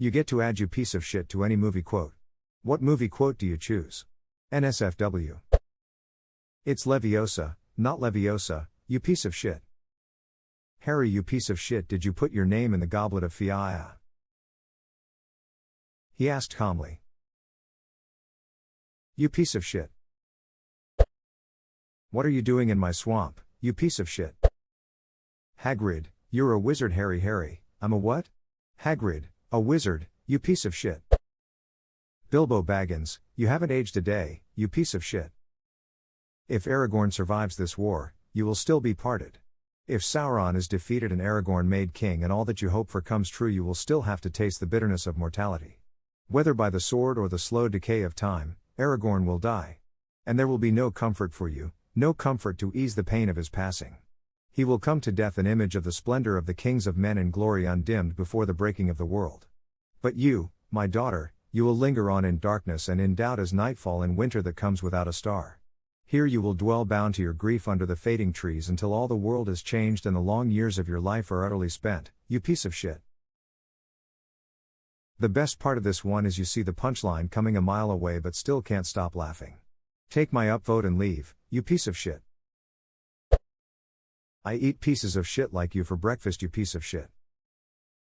You get to add you piece of shit to any movie quote. What movie quote do you choose? NSFW. It's Leviosa, not Leviosa, you piece of shit. Harry, you piece of shit, did you put your name in the goblet of Fiaya? He asked calmly. You piece of shit. What are you doing in my swamp, you piece of shit? Hagrid, you're a wizard. Harry, I'm a what? Hagrid, a wizard, you piece of shit. Bilbo Baggins, you haven't aged a day, you piece of shit. If Aragorn survives this war, you will still be parted. If Sauron is defeated and Aragorn made king and all that you hope for comes true, you will still have to taste the bitterness of mortality. Whether by the sword or the slow decay of time, Aragorn will die. And there will be no comfort for you, no comfort to ease the pain of his passing. He will come to death an image of the splendor of the kings of men in glory undimmed before the breaking of the world. But you, my daughter, you will linger on in darkness and in doubt as nightfall in winter that comes without a star. Here you will dwell bound to your grief under the fading trees until all the world is changed and the long years of your life are utterly spent, you piece of shit. The best part of this one is you see the punchline coming a mile away but still can't stop laughing. Take my upvote and leave, you piece of shit. I eat pieces of shit like you for breakfast, you piece of shit.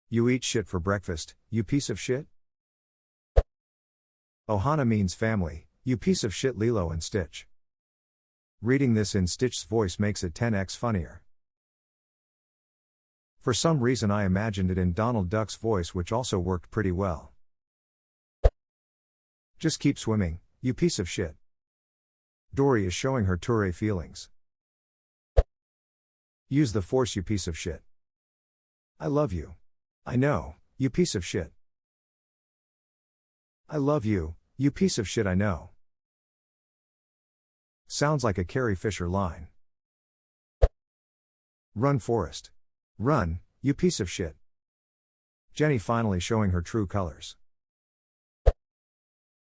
You eat shit for breakfast, you piece of shit? Ohana means family, you piece of shit. Lilo and Stitch. Reading this in Stitch's voice makes it 10x funnier. For some reason I imagined it in Donald Duck's voice, which also worked pretty well. Just keep swimming, you piece of shit. Dory is showing her Touré feelings. Use the force, you piece of shit. I love you. I know, you piece of shit. I love you, you piece of shit, I know. Sounds like a Carrie Fisher line. Run, Forrest. Run, you piece of shit. Jenny finally showing her true colors.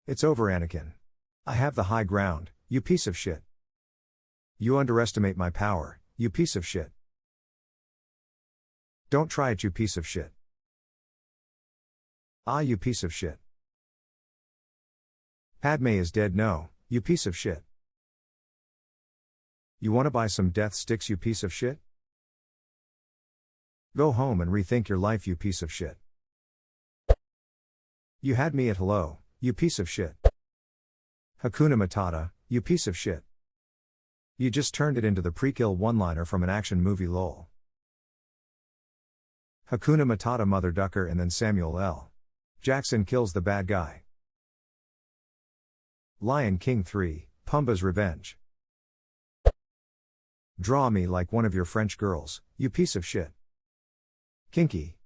It's over, Anakin. I have the high ground, you piece of shit. You underestimate my power, you piece of shit. Don't try it, you piece of shit. Ah, you piece of shit. Padme is dead, no, you piece of shit. You wanna buy some death sticks, you piece of shit? Go home and rethink your life, you piece of shit. You had me at hello, you piece of shit. Hakuna Matata, you piece of shit. You just turned it into the pre-kill one-liner from an action movie, lol. Hakuna Matata, Mother Ducker, and then Samuel L. Jackson kills the bad guy. Lion King 3, Pumbaa's Revenge. Draw me like one of your French girls, you piece of shit. Kinky.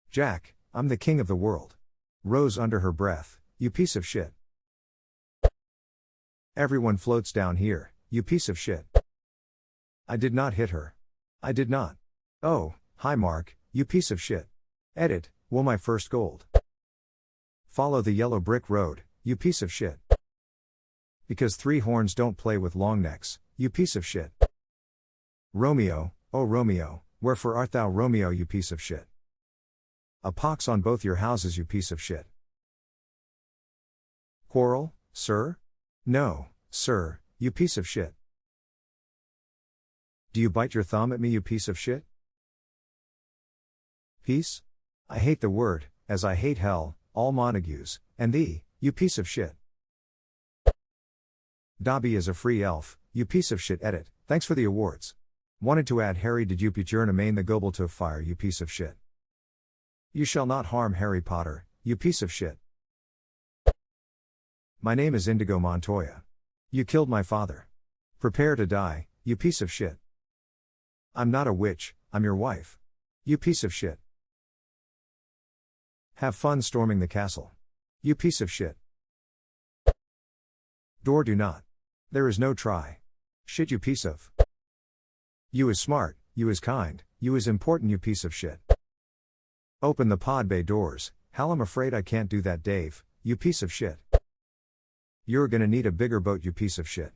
Jack, I'm the king of the world. Rose under her breath, you piece of shit. Everyone floats down here, you piece of shit. I did not hit her. I did not. Oh, hi Mark, you piece of shit. Edit, will my first gold. Follow the yellow brick road, you piece of shit. Because three horns don't play with long necks, you piece of shit. Romeo, oh Romeo, wherefore art thou, Romeo, you piece of shit. A pox on both your houses, you piece of shit. Quarrel, sir? No, sir, you piece of shit. Do you bite your thumb at me, you piece of shit? Peace? I hate the word, as I hate hell, all Montagues, and thee, you piece of shit. Dobby is a free elf, you piece of shit. Edit, thanks for the awards. Wanted to add Harry, did you put your name the gobel to fire, you piece of shit. You shall not harm Harry Potter, you piece of shit. My name is Indigo Montoya. You killed my father. Prepare to die, you piece of shit. I'm not a witch, I'm your wife. You piece of shit. Have fun storming the castle. You piece of shit. Door, do not. There is no try. Shit, you piece of. You is smart, you is kind, you is important, you piece of shit. Open the pod bay doors. Hal, I'm afraid I can't do that, Dave, you piece of shit. You're gonna need a bigger boat, you piece of shit.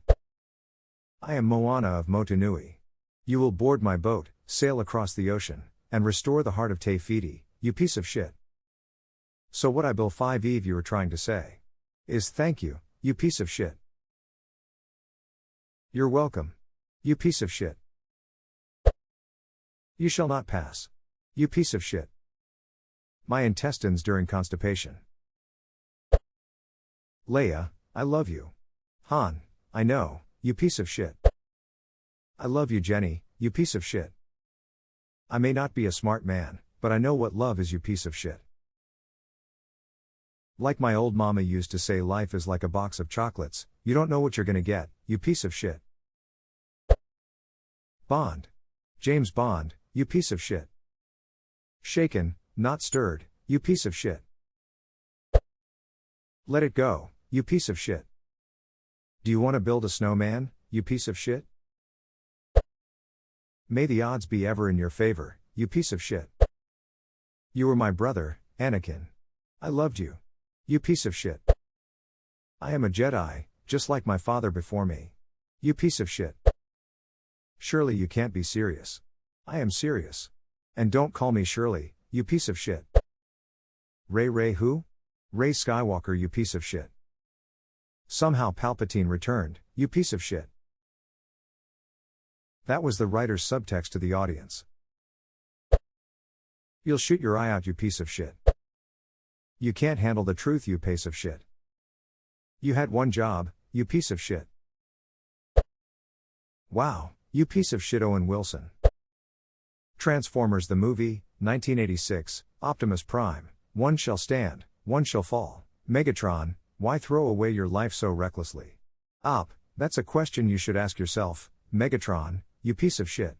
I am Moana of Motunui. You will board my boat, sail across the ocean, and restore the heart of Te Fiti, you piece of shit. So what I bill 5 Eve you were trying to say is thank you piece of shit. You're welcome. You piece of shit. You shall not pass. You piece of shit. My intestines during constipation. Leia, I love you. Han, I know, you piece of shit. I love you Jenny, you piece of shit. I may not be a smart man, but I know what love is you piece of shit. Like my old mama used to say, life is like a box of chocolates, you don't know what you're gonna get, you piece of shit. Bond. James Bond, you piece of shit. Shaken, not stirred, you piece of shit. Let it go, you piece of shit. Do you want to build a snowman, you piece of shit? May the odds be ever in your favor, you piece of shit. You were my brother, Anakin. I loved you. You piece of shit. I am a Jedi, just like my father before me. You piece of shit. Surely you can't be serious. I am serious. And don't call me Shirley, you piece of shit. Ray who? Ray Skywalker, you piece of shit. Somehow Palpatine returned, you piece of shit. That was the writer's subtext to the audience. You'll shoot your eye out, you piece of shit. You can't handle the truth, you piece of shit. You had one job, you piece of shit. Wow, you piece of shit. Owen Wilson. Transformers the movie, 1986, Optimus Prime, one shall stand, one shall fall. Megatron, why throw away your life so recklessly? That's a question you should ask yourself, Megatron, you piece of shit.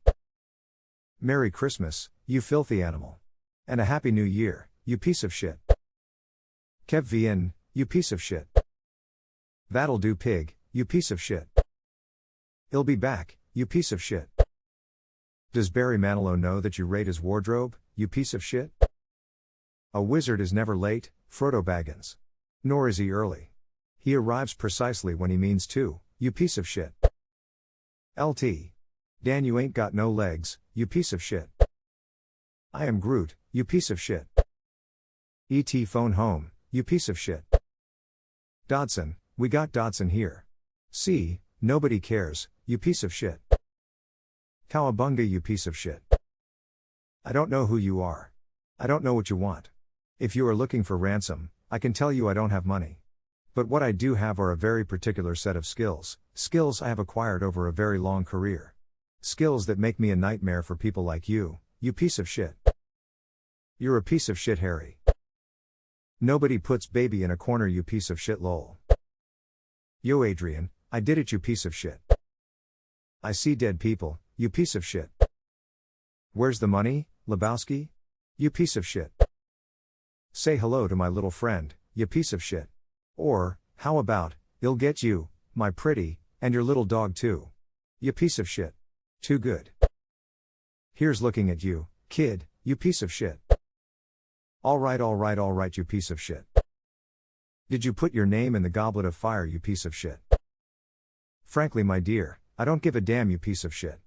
Merry Christmas, you filthy animal. And a Happy New Year, you piece of shit. Kev Vien, you piece of shit. That'll do pig, you piece of shit. He'll be back, you piece of shit. Does Barry Manilow know that you raid his wardrobe, you piece of shit? A wizard is never late, Frodo Baggins. Nor is he early. He arrives precisely when he means to, you piece of shit. LT. Dan, you ain't got no legs, you piece of shit. I am Groot, you piece of shit. ET phone home, you piece of shit. Dodson, we got Dodson here. See, nobody cares, you piece of shit. Cowabunga, you piece of shit. I don't know who you are. I don't know what you want. If you are looking for ransom, I can tell you I don't have money. But what I do have are a very particular set of skills I have acquired over a very long career. Skills that make me a nightmare for people like you piece of shit. You're a piece of shit, Harry. Nobody puts baby in a corner, you piece of shit, lol. Yo Adrian, I did it, you piece of shit. I see dead people, you piece of shit. Where's the money, Lebowski? You piece of shit. Say hello to my little friend, you piece of shit. Or, how about, he'll get you, my pretty, and your little dog too. You piece of shit. Too good. Here's looking at you, kid, you piece of shit. Alright, you piece of shit. Did you put your name in the goblet of fire, you piece of shit? Frankly, my dear, I don't give a damn, you piece of shit.